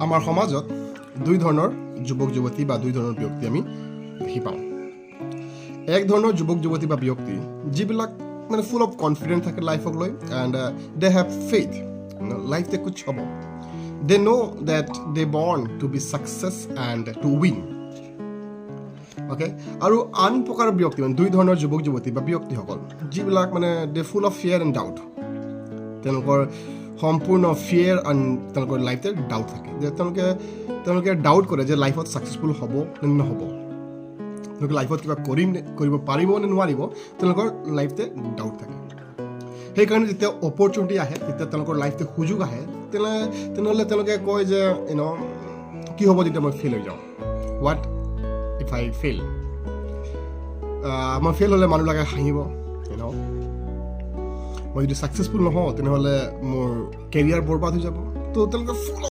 আমাৰ সমাজত দুই ধৰণৰ যুৱক যুৱতী বা দুই ধৰণৰ ব্যক্তি আমি দেখি পাওঁ। এক ধৰণৰ যুৱক যুৱতী বা ব্যক্তি যিবিলাক মানে ফুল অফ কনফিডেন্স থাকে লাইফক লৈ, এণ্ড দে হেভ ফেইথ লাইফতে কুছ হ'ব। They know' that they born to be success and to win. Okay, আৰু আন প্ৰকাৰৰ ব্যক্তি মানে দুই ধৰণৰ যুৱক যুৱতী বা ব্যক্তিসকল যিবিলাক মানে they full of fear and doubt. তেওঁলোকৰ সম্পূৰ্ণ ফিয়াৰ এণ্ড তেওঁলোকৰ লাইফতে ডাউট থাকে, যে তেওঁলোকে ডাউট কৰে যে লাইফত ছাকচেছফুল হ'ব নে নহ'ব, তেওঁলোকে লাইফত কিবা কৰিব পাৰিব নে নোৱাৰিব, তেওঁলোকৰ লাইফতে ডাউট থাকে। সেইকাৰণে যেতিয়া অপৰচুনিটি আহে, যেতিয়া তেওঁলোকৰ লাইফতে সুযোগ আহে, তেনেহ'লে তেওঁলোকে কয় যে কি হ'ব যেতিয়া মই ফেইল হৈ যাওঁ, হোৱাট ইফ আই ফেইল। মই ফেইল হ'লে মানুহবিলাকে হাঁহিব, মই যদি ছাকচেছফুল নহওঁ তেনেহ'লে মোৰ কেৰিয়াৰ বৰবাদ হৈ যাব। তো তেওঁলোকে ফুল